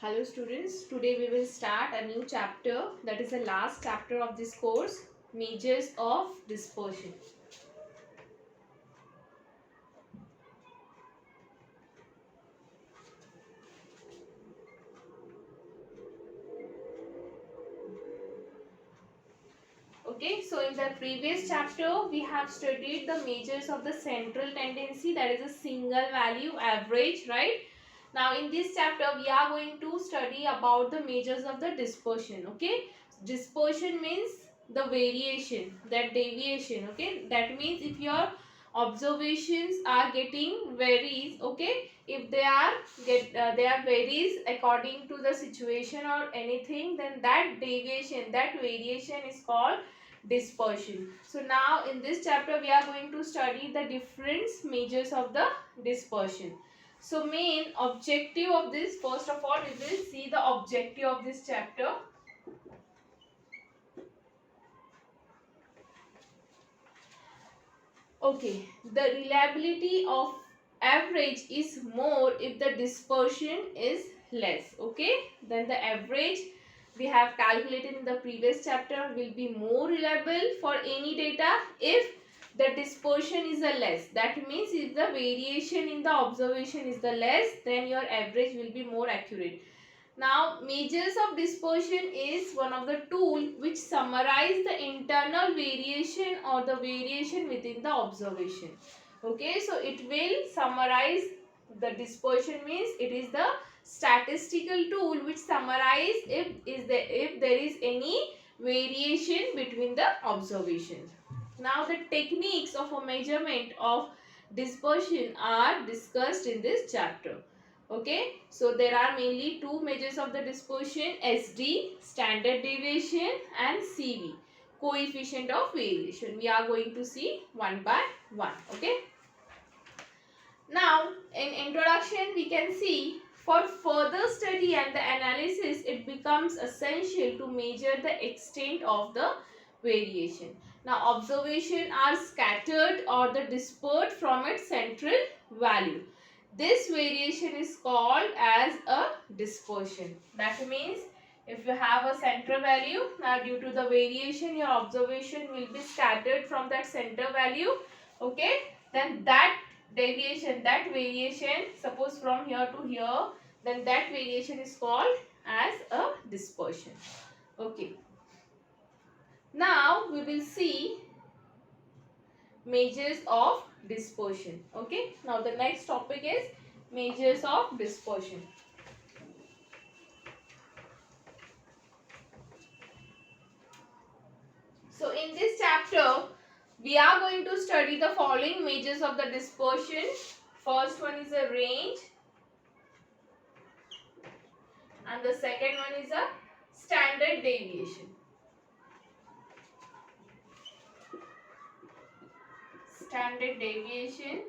Hello students, today we will start a new chapter, that is the last chapter of this course, Measures of Dispersion. Okay, so in the previous chapter we have studied the measures of the central tendency, that is a single value average, right? Now in this chapter we are going to study about the measures of the dispersion. Okay, dispersion means the variation, that deviation. Okay, that means if your observations are getting varies, okay, if they are varies according to the situation or anything, then that deviation, that variation is called dispersion. So now in this chapter we are going to study the different measures of the dispersion. So main objective of this, first of all we will see the objective of this chapter. Okay, the reliability of average is more if the dispersion is less. Okay, then the average we have calculated in the previous chapter will be more reliable for any data if the dispersion is a less. That means if the variation in the observation is the less, then your average will be more accurate. Now, measures of dispersion is one of the tool which summarize the internal variation or the variation within the observation. Okay, so it will summarize the dispersion, means it is the statistical tool which summarize if there is any variation between the observations. Now, the techniques of a measurement of dispersion are discussed in this chapter. Okay, so there are mainly two measures of the dispersion: SD, standard deviation, and CV, coefficient of variation. We are going to see one by one. Okay, now in introduction we can see, for further study and the analysis it becomes essential to measure the extent of the variation. Now observations are scattered or the dispersed from its central value. This variation is called as a dispersion. That means if you have a central value, now due to the variation your observation will be scattered from that center value. Okay, then that deviation, that variation, suppose from here to here, then that variation is called as a dispersion. Okay, now we will see measures of dispersion. Okay, now the next topic is measures of dispersion. So in this chapter we are going to study the following measures of the dispersion. First one is a range, and the second one is a standard deviation. Standard deviation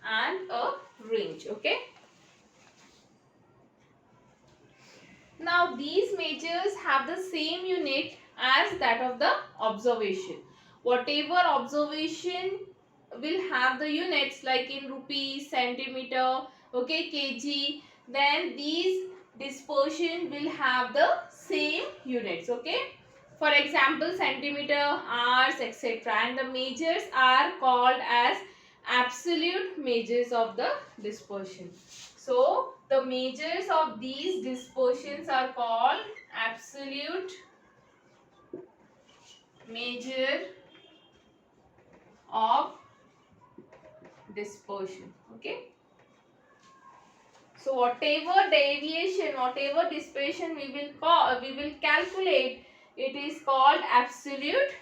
and a range. Okay, now these measures have the same unit as that of the observation. Whatever observation will have the units like in rupees, centimeter, okay, kg, then these dispersion will have the same units. Okay, for example centimeter, hours, etc., and the measures are called as absolute measures of the dispersion. So the measures of these dispersions are called absolute measure of dispersion. Okay, so whatever deviation, whatever dispersion we will calculate, it is called absolute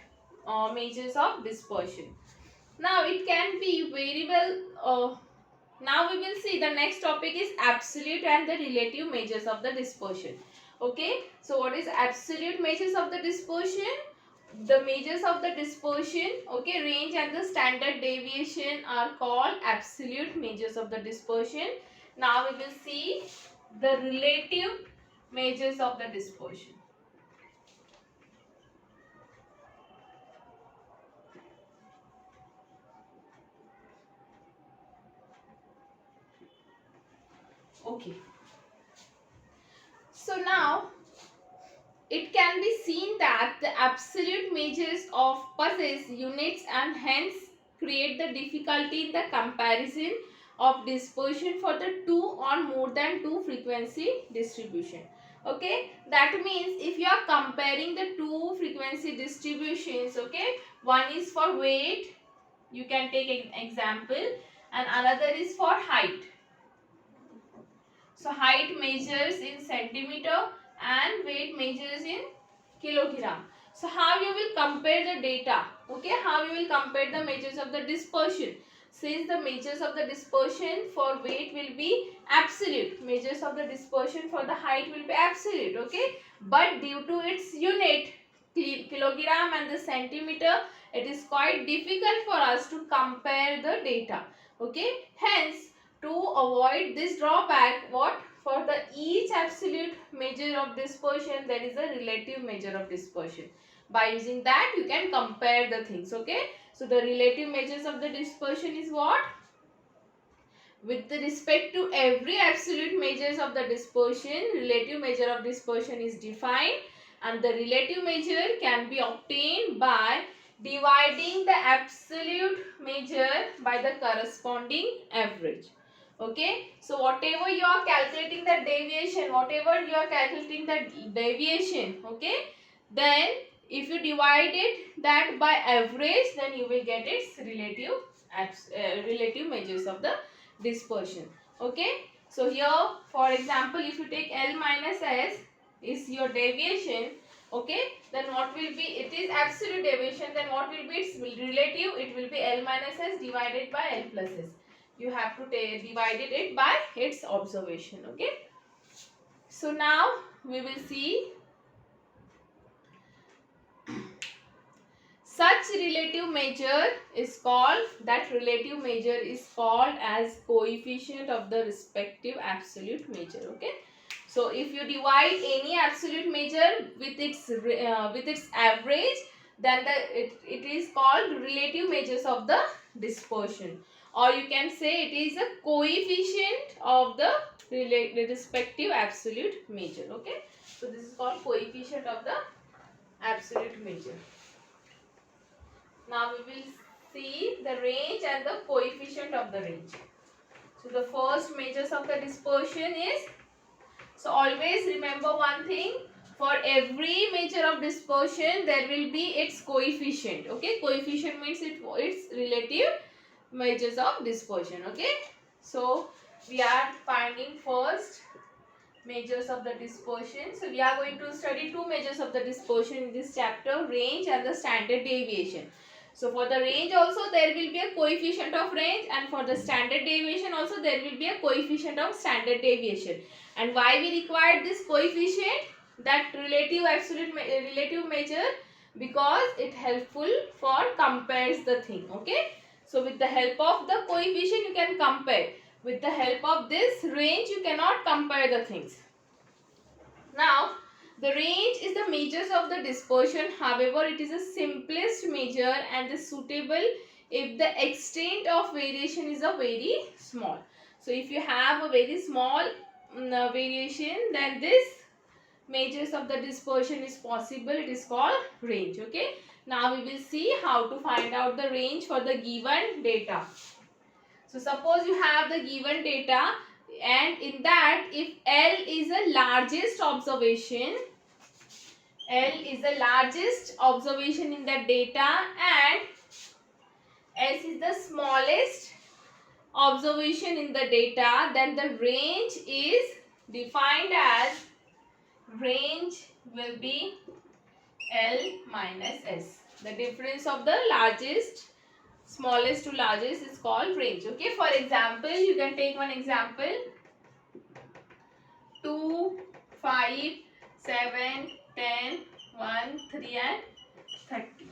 measures of dispersion. Now it can be variable. Now we will see the next topic is absolute and the relative measures of the dispersion. Okay, so what is absolute measures of the dispersion? The measures of the dispersion, okay, range and the standard deviation are called absolute measures of the dispersion. Now we will see the relative measures of the dispersion. Okay, seen that the absolute measures of possess units and hence create the difficulty in the comparison of dispersion for the two or more than two frequency distribution. Okay, that means if you are comparing the two frequency distributions, okay, one is for weight, you can take an example, and another is for height. So height measures in centimeter and weight measures in kilogram. So how you will compare the data? Okay, how you will compare the measures of the dispersion? Since the measures of the dispersion for weight will be absolute, measures of the dispersion for the height will be absolute. Okay, but due to its unit kilogram and the centimeter, it is quite difficult for us to compare the data. Okay, hence to avoid this drawback, what, for the each absolute measure of dispersion there is a relative measure of dispersion. By using that you can compare the things. Okay, so the relative measures of the dispersion is what? With respect to every absolute measures of the dispersion, relative measure of dispersion is defined, and the relative measure can be obtained by dividing the absolute measure by the corresponding average. Okay, so whatever you are calculating the deviation, okay, then if you divide it that by average, then you will get its relative measures of the dispersion. Okay, so here for example, if you take L minus S is your deviation, okay, then what will be, it is absolute deviation, then what will be its relative? It will be L minus S divided by L plus S. You have to divide it by its observation. Okay, so now we will see such relative measure is called, that relative measure is called as coefficient of the respective absolute measure. Okay, so if you divide any absolute measure with its average, then it is called relative measures of the dispersion, or you can say it is a coefficient of the respective absolute measure. Okay, so this is called coefficient of the absolute measure. Now we will see the range and the coefficient of the range. So the first measures of the dispersion is, so always remember one thing, for every measure of dispersion there will be its coefficient. Okay, coefficient means its relative measures of dispersion. Okay, so we are finding first measures of the dispersion. So we are going to study two measures of the dispersion in this chapter, range and the standard deviation. So for the range also there will be a coefficient of range, and for the standard deviation also there will be a coefficient of standard deviation. And why we require this coefficient, that relative measure? Because it helpful for compares the thing. Okay, so with the help of the coefficient you can compare. With the help of this range you cannot compare the things. Now the range is the measures of the dispersion. However, it is the simplest measure and the suitable if the extent of variation is a very small. So if you have a very small variation, then this measures of the dispersion is possible. It is called range. Okay, now we will see how to find out the range for the given data. So suppose you have the given data, and in that if L is the largest observation, in that data, and S is the smallest observation in the data, then the range is defined as, range will be L minus S. The difference of the smallest to largest is called range. Okay, for example, you can take one example, 2, 5, 7, 10, 1, 3 and 30.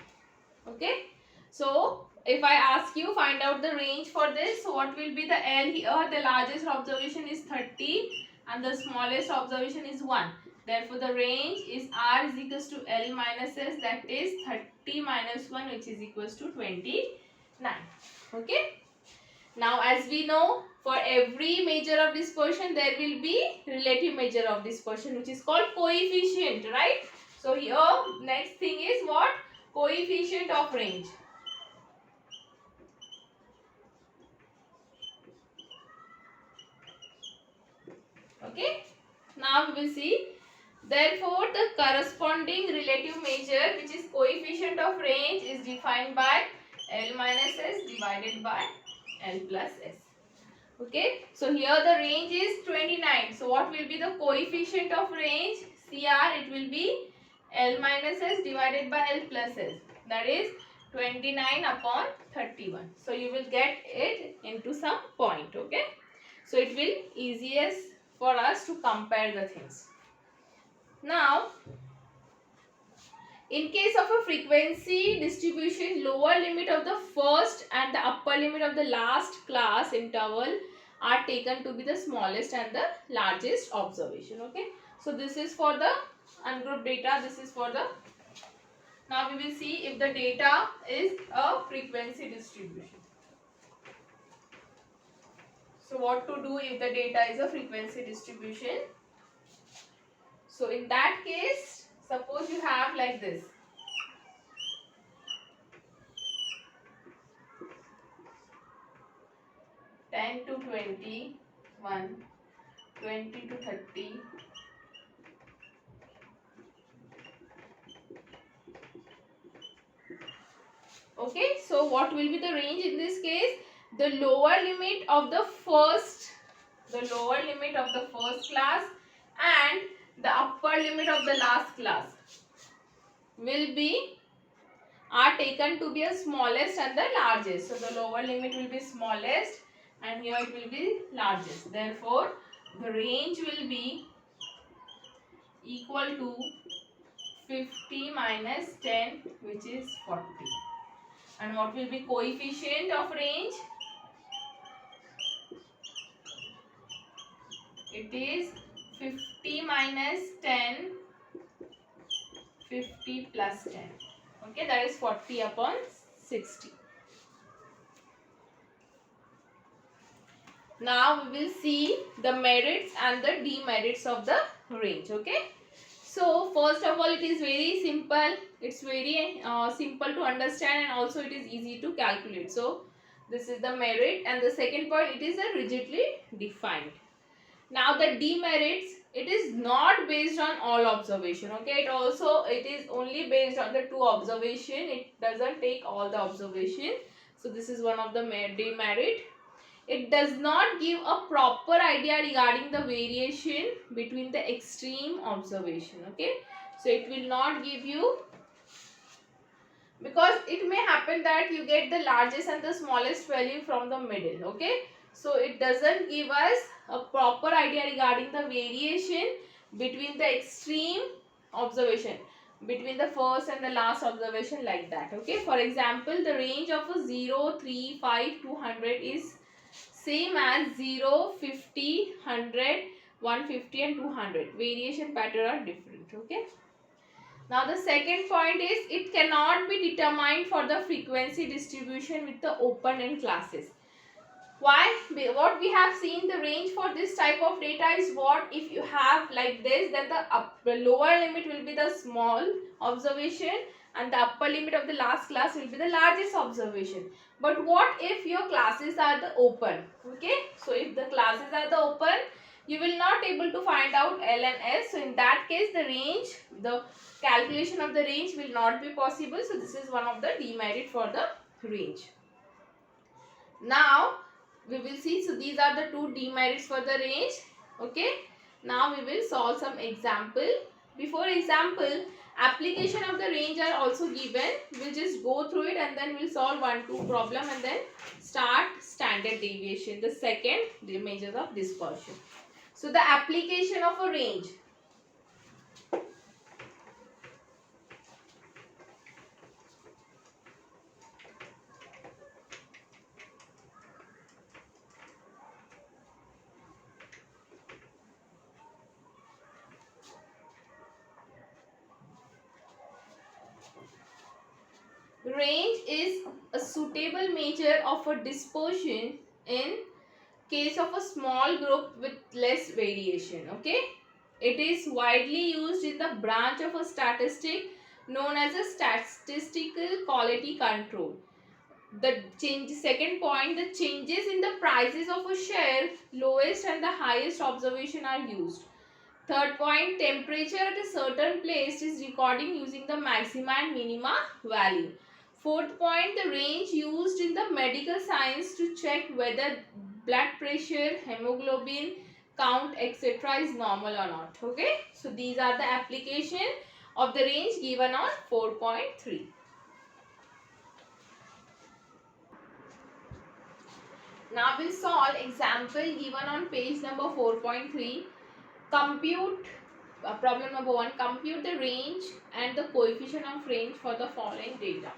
Okay, so if I ask you find out the range for this, so what will be the L here? The largest observation is 30 and the smallest observation is 1. Therefore, the range is R is equals to L minus S, that is 30 minus 1, which is equals to 29. Okay. Now, as we know, for every measure of dispersion, there will be relative measure of dispersion, which is called coefficient, right? So here next thing is what? Coefficient of range. Okay. Now we will see. Therefore, the corresponding relative measure, which is coefficient of range, is defined by L minus S divided by L plus S. Okay. So here the range is 29. So what will be the coefficient of range? CR, it will be L minus S divided by L plus S. That is 29 upon 31. So you will get it into some point. Okay. So it will easiest for us to compare the things. Now, in case of a frequency distribution, lower limit of the first and the upper limit of the last class interval are taken to be the smallest and the largest observation. Okay. So this is for the ungrouped data. This is for the. Now we will see if the data is a frequency distribution. So what to do if the data is a frequency distribution? So in that case, suppose you have like this. 10 to 20, 20 to 30, okay. So what will be the range in this case? The lower limit of the first class and the upper limit of the last class will be are taken to be a smallest and the largest. So the lower limit will be smallest and here it will be largest. Therefore, the range will be equal to 50 minus 10, which is 40. And what will be coefficient of range? It is 50 minus 10, 50 plus 10. Okay, that is 40 upon 60. Now we will see the merits and the demerits of the range. Okay. So first of all, it is very simple. It's very simple to understand and also it is easy to calculate. So this is the merit, and the second point, it is a rigidly defined. Now the demerits, it is not based on all observation. Okay, it is only based on the two observation. It doesn't take all the observation. So this is one of the demerit. It does not give a proper idea regarding the variation between the extreme observation. Okay, so it will not give you, because it may happen that you get the largest and the smallest value from the middle. Okay, so it doesn't give us a proper idea regarding the variation between the extreme observation, between the first and the last observation, like that. Okay, for example, the range of a 0, 3, 5, 200 is same as 0, 50, 100, 150 and 200. Variation pattern are different. Okay. Now the second point is, it cannot be determined for the frequency distribution with the open-end classes. Why? What we have seen, the range for this type of data is what? If you have like this, then the lower limit will be the small observation and the upper limit of the last class will be the largest observation. But what if your classes are the open? Okay, so if the classes are the open, you will not able to find out L and S. So in that case, the range, the calculation of the range will not be possible. So this is one of the demerit for the range. Now we will see, so these are the two demerits for the range. Okay, now we will solve some example. Before example, application of the range are also given. We'll just go through it and then we'll solve 1-2 problem and then start standard deviation, the second, the measures of dispersion. So the application of a range. Range is a suitable measure of a dispersion in case of a small group with less variation. Okay, It is widely used in the branch of a statistic known as a statistical quality control. Second point, the changes in the prices of a share, lowest and the highest observation are used. Third point, temperature at a certain place is recording using the maxima and minima value. Fourth point, the range used in the medical science to check whether blood pressure, hemoglobin count, etc. is normal or not. Okay, so these are the application of the range given on 4.3. Now we'll solve example given on page number 4.3. Compute problem number 1. Compute the range and the coefficient of range for the following data.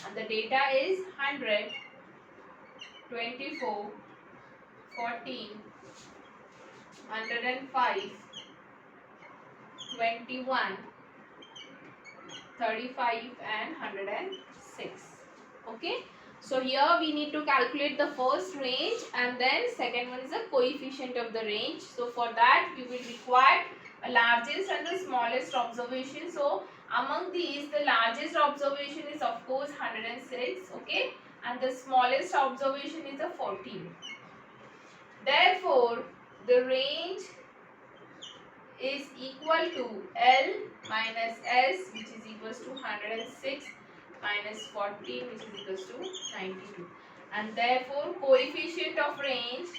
And the data is 100, 24, 14, 105, 21, 35 and 106. Okay. So here we need to calculate the first range and then second one is the coefficient of the range. So for that we will require a largest and the smallest observation. So among these the largest observation is of course 106. Okay. And the smallest observation is a 14. Therefore the range is equal to L minus S, which is equals to 106 minus 14, which is equals to 92. And therefore coefficient of range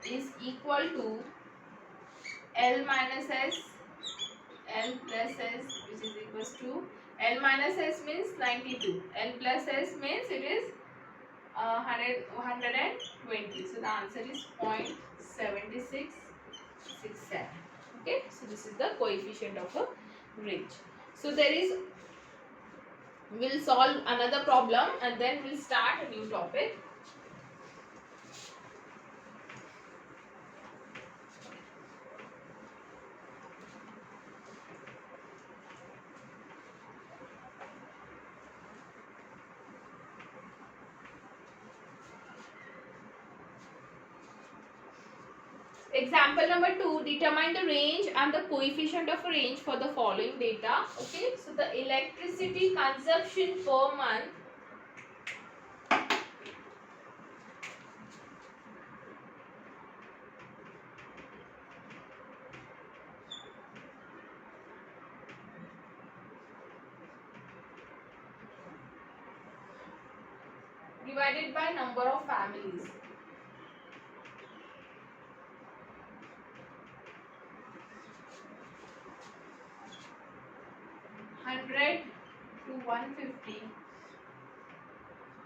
is equal to L minus S, L plus S, which is equals to L minus S means 92, L plus S means it is 120. So the answer is 0.7667. Okay, so this is the coefficient of a range. So we'll solve another problem and then we'll start a new topic. Example number 2, determine the range and the coefficient of a range for the following data. Okay, so the electricity consumption per month divided by number of families. Hundred to 150,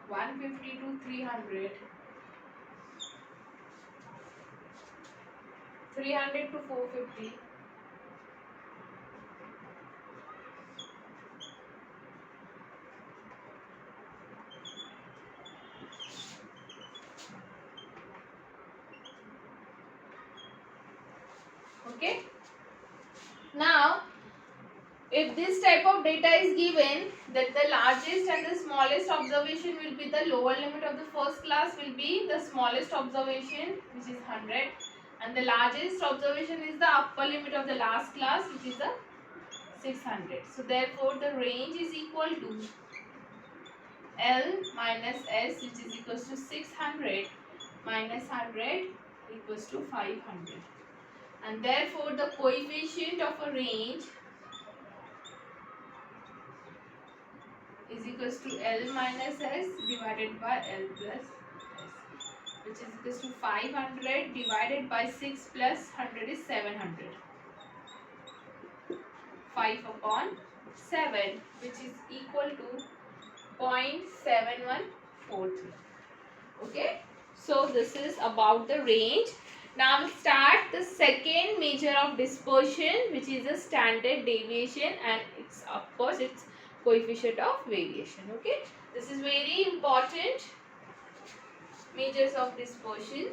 150 to 300, 300 to 450, 450. Okay. Now, if this type of data is given, that the largest and the smallest observation will be the lower limit of the first class will be the smallest observation, which is 100, and the largest observation is the upper limit of the last class, which is the 600. So therefore the range is equal to L minus S, which is equals to 600 minus 100 equals to 500. And therefore the coefficient of a range is equals to L minus S divided by L plus S, which is equals to 500 divided by 6 plus 100 is 700. 5 upon 7, which is equal to 0.7143. Okay, so this is about the range. Now we start the second measure of dispersion, which is the standard deviation, and it's of course its coefficient of variation. Okay, this is very important measures of dispersion.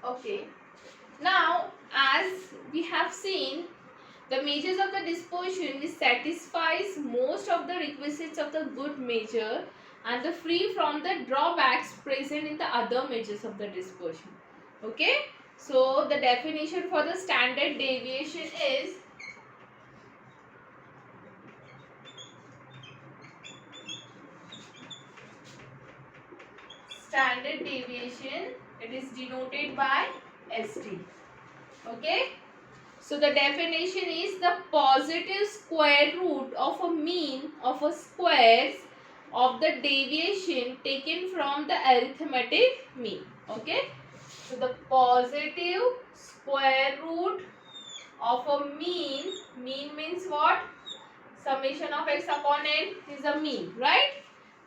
Okay, now as we have seen, the measures of the dispersion which satisfies most of the requisites of the good measure and the free from the drawbacks present in the other measures of the dispersion. Okay. So the definition for the standard deviation is standard deviation. It is denoted by ST. Okay. So the definition is the positive square root of a mean of a squares of the deviation taken from the arithmetic mean. Okay. So the positive square root of a mean means what? Summation of x upon n is a mean, right?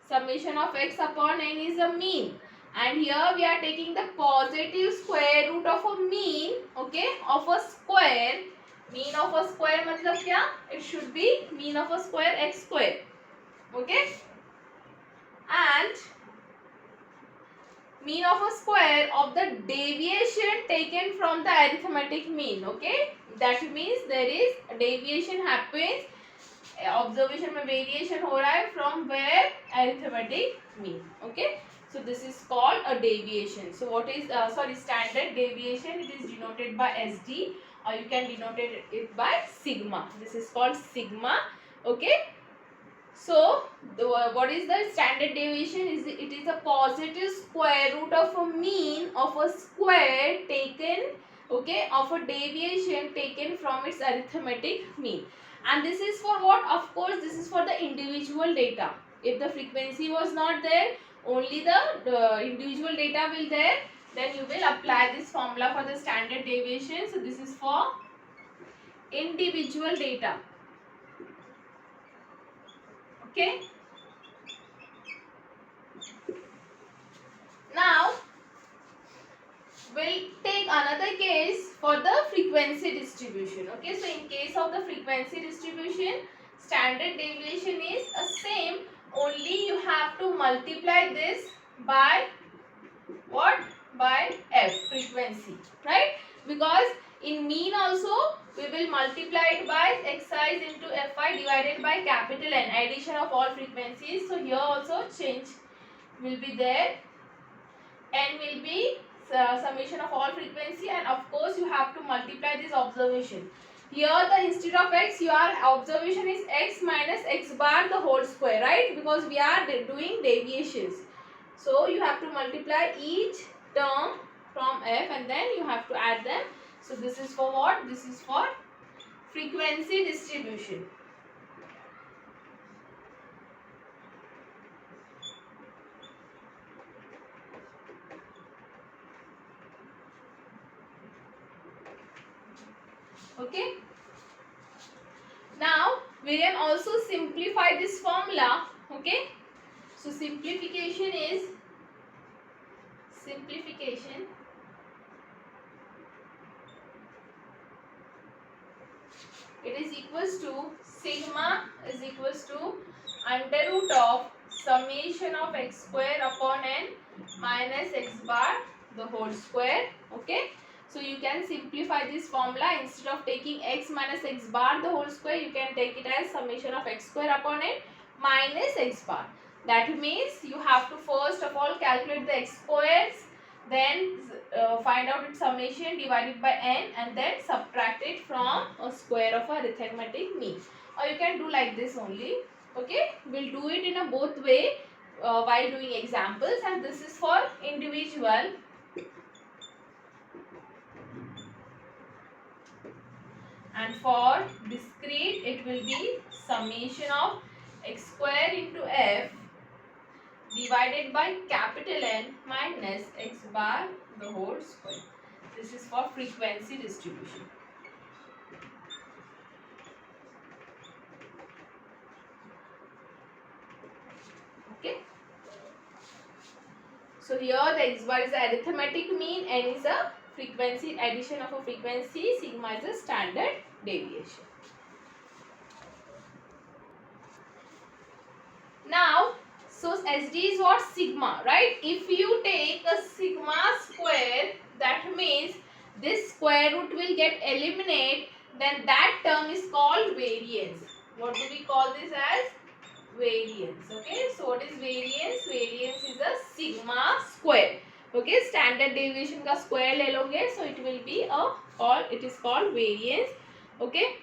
Summation of x upon n is a mean. And here we are taking the positive square root of a mean, okay, of a square. Mean of a square matlab kya? It should be mean of a square x square, okay. And mean of a square of the deviation taken from the arithmetic mean, okay. That means there is a deviation happens, observation में variation हो रहा है from where arithmetic mean. Okay, so this is called a deviation. So what is standard deviation? It is denoted by SD or you can denote it by sigma. This is called sigma. Okay, so what is the standard deviation? It is a positive square root of a mean of a square taken, okay, of a deviation taken from its arithmetic mean. And this is for what? Of course this is for the individual data. If the frequency was not there, only the individual data will there, then you will apply this formula for the standard deviation. So this is for individual data. Okay, now we'll take another case for the frequency distribution. Okay, so in case of the frequency distribution, standard deviation is a same, only you have to multiply this by what? By f, frequency, right? Because in mean also we will multiply it by xi into fi divided by capital N, addition of all frequencies. So here also change will be there, n will be summation of all frequency, and of course you have to multiply this observation. Here the instead of x, your observation is x minus x bar the whole square, right? Because we are doing deviations. So you have to multiply each term from f and then you have to add them. So this is for what? This is for frequency distribution. Okay. Now we can also simplify this formula. Okay. So simplification is it is equals to sigma is equals to under root of summation of x square upon n minus x bar the whole square. Okay. So you can simplify this formula. Instead of taking x minus x bar the whole square, you can take it as summation of x square upon n minus x bar. That means you have to first of all calculate the x squares, then find out its summation divided by n and then subtract it from a square of a arithmetic mean. Or you can do like this only. Okay, we'll do it in a both way while doing examples, and this is for individual. And for discrete, it will be summation of x square into f divided by capital N minus x bar the whole square. This is for frequency distribution. Okay. So here the x bar is the arithmetic mean, n is a frequency, addition of a frequency, sigma is a standard deviation. Now, so SD is what? Sigma, right? If you take a sigma square, that means this square root will get eliminated, then that term is called variance. What do we call this as? Variance. Okay, so what is variance? Variance is a sigma square. Okay, standard deviation का square ले लोगे, so it will be it is called variance. Okay,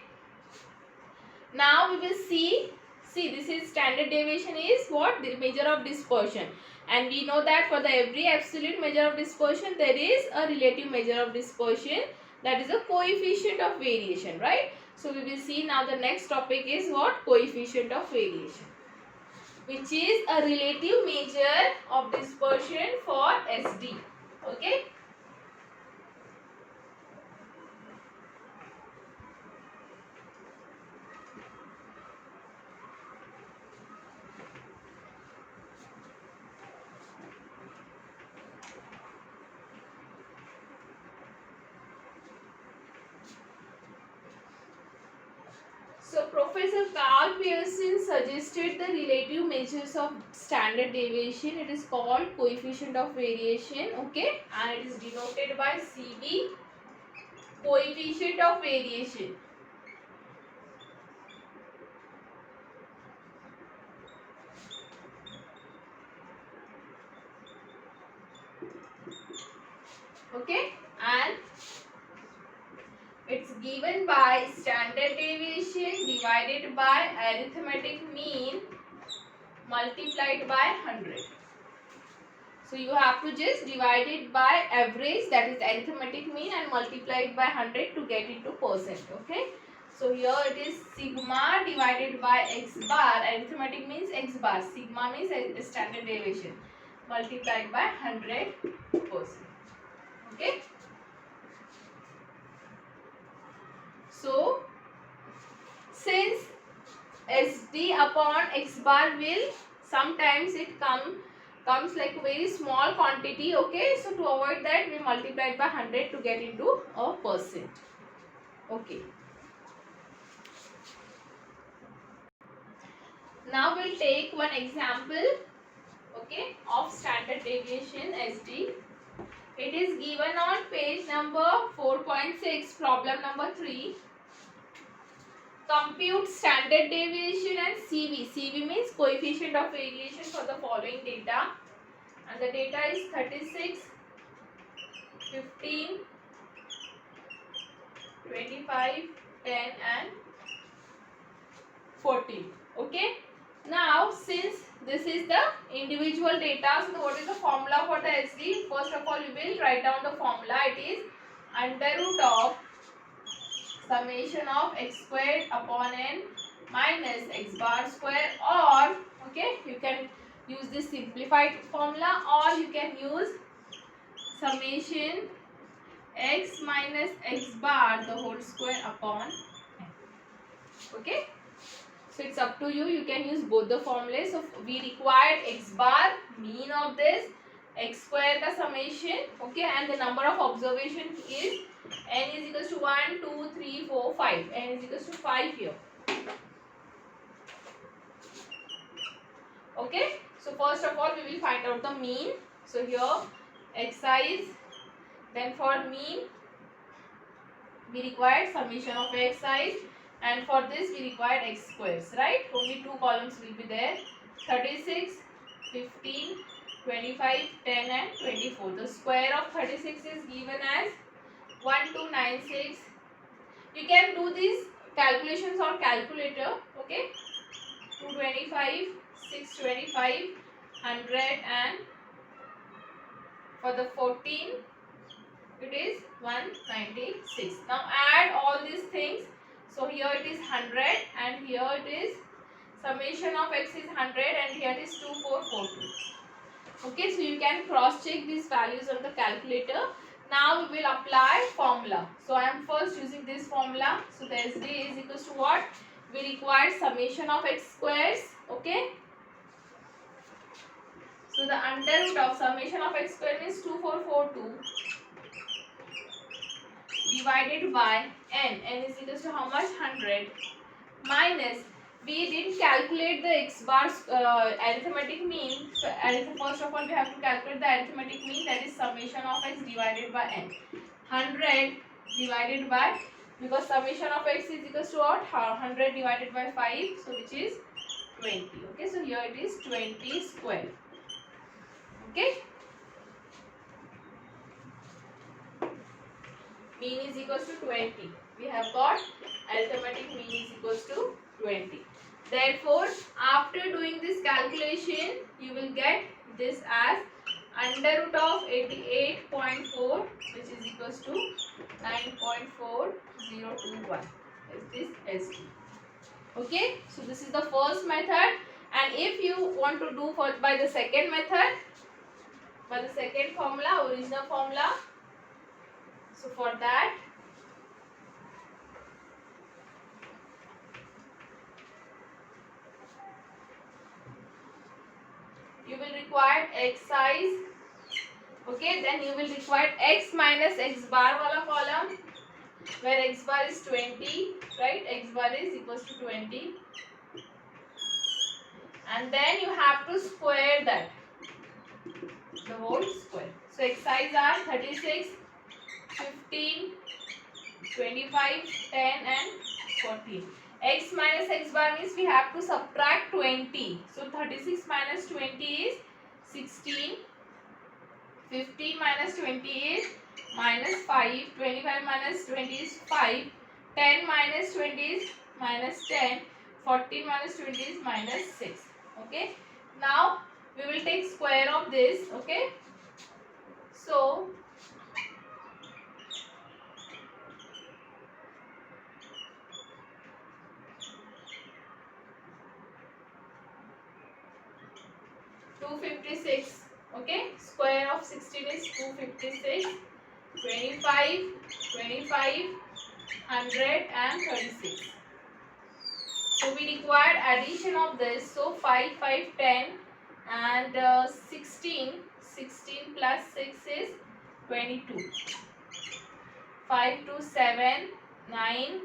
now we will see this is standard deviation is what? The measure of dispersion, and we know that for the every absolute measure of dispersion there is a relative measure of dispersion, that is a coefficient of variation, right? So we will see now the next topic is what? Coefficient of variation, which is a relative measure of dispersion for SD. Okay. So Professor Carl Pearson suggested the relative measures of standard deviation. It is called coefficient of variation. Okay, and it is denoted by CV, coefficient of variation. Okay, and it's given by standard deviation divided by arithmetic mean multiplied by 100. So you have to just divide it by average, that is arithmetic mean, and multiply it by 100 to get into percent. Okay. So here it is sigma divided by x bar. Arithmetic means x bar. Sigma means standard deviation multiplied by 100%. Okay. So since SD upon x bar will sometimes it comes like very small quantity. Okay, so to avoid that we multiply it by 100 to get into a percent. Okay, now we'll take one example, okay, of standard deviation SD. It is given on page number 4.6, problem number 3. Compute standard deviation and CV. CV means coefficient of variation for the following data, and the data is 36, 15, 25, 10 and 14. Okay. Now since this is the individual data, so what is the formula for the SD? First of all, you will write down the formula. It is under root of summation of x squared upon n minus x bar square, or okay, you can use this simplified formula, or you can use summation x minus x bar the whole square upon n. Okay, so it's up to you. You can use both the formulas. So we required x bar, mean of this, x square ka summation, okay, and the number of observation is n is equals to 1, 2, 3, 4, 5. N is equals to 5 here. Okay, so first of all we will find out the mean. So here xi, then for mean we required summation of xi, and for this we required x squares, right? Only two columns will be there, 36, 15, 25, 10 and 24. The square of 36 is given as 1296. You can do these calculations on calculator. Okay, 225, 625, 100 and for the 14 it is 196. Now add all these things. So here it is 100 and here it is summation of x is 100 and here it is 2442. Okay, so you can cross check these values on the calculator. Now we will apply formula. So I am first using this formula. So the SD is equals to what? We require summation of x squares. Okay. So the under root of summation of x square means 2442 divided by n. N is equals to how much? 100 minus, we didn't calculate the x bar arithmetic mean. So first of all we have to calculate the arithmetic mean, that is summation of x divided by n. 100 divided by, because summation of x is equals to what? 100 divided by 5, so which is 20. Okay, so here it is 20 square. Okay, mean is equals to 20. We have got arithmetic mean is equals to 20. Therefore, after doing this calculation, you will get this as under root of 88.4, which is equals to 9.4021. Is this ST. Okay, so this is the first method, and if you want to do by the second method, by the second formula, original formula, so for that you will require x size. Okay, then you will require x minus x bar wala column, where x bar is 20, right? X bar is equals to 20, and then you have to square that, the whole square. So x size are 36, 15, 25, 10 and 14. X minus x bar means we have to subtract 20. So 36 minus 20 is 16. 15 minus 20 is minus 5. 25 minus 20 is 5. 10 minus 20 is minus 10. 14 minus 20 is minus 6. Okay. Now we will take square of this. Okay. So 256. Okay, square of 16 is 256. 25, 25, 100 and 36. So we required addition of this. So 5, 5, 10 and 16. 16 plus 6 is 22. 5 to 7, 9.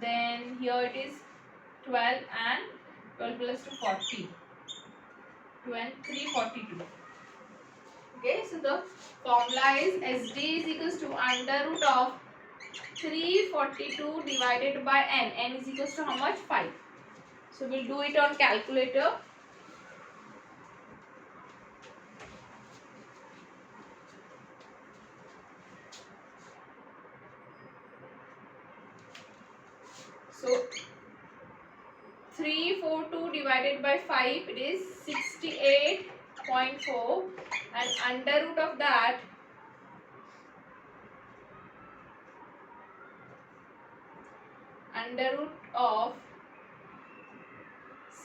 Then here it is 12 and 12 plus 2, 40. 342. Okay, so the formula is SD is equals to under root of 342 divided by n. N is equals to how much? 5. So we'll do it on calculator. So 342 divided by 5, it is 68.4, and under root of that, under root of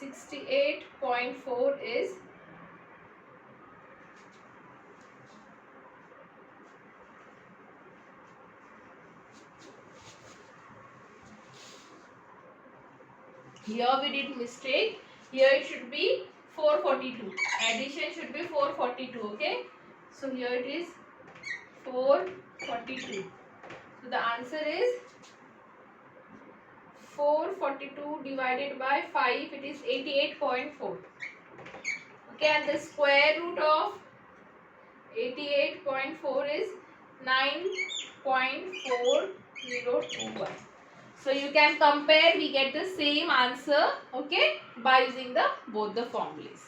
68.4 is here we did mistake. Here it should be 442. Addition should be 442. Okay. So here it is 442. So the answer is 442 divided by 5. It is 88.4. Okay. And the square root of 88.4 is 9.4021. So you can compare, we get the same answer, okay, by using both the formulas.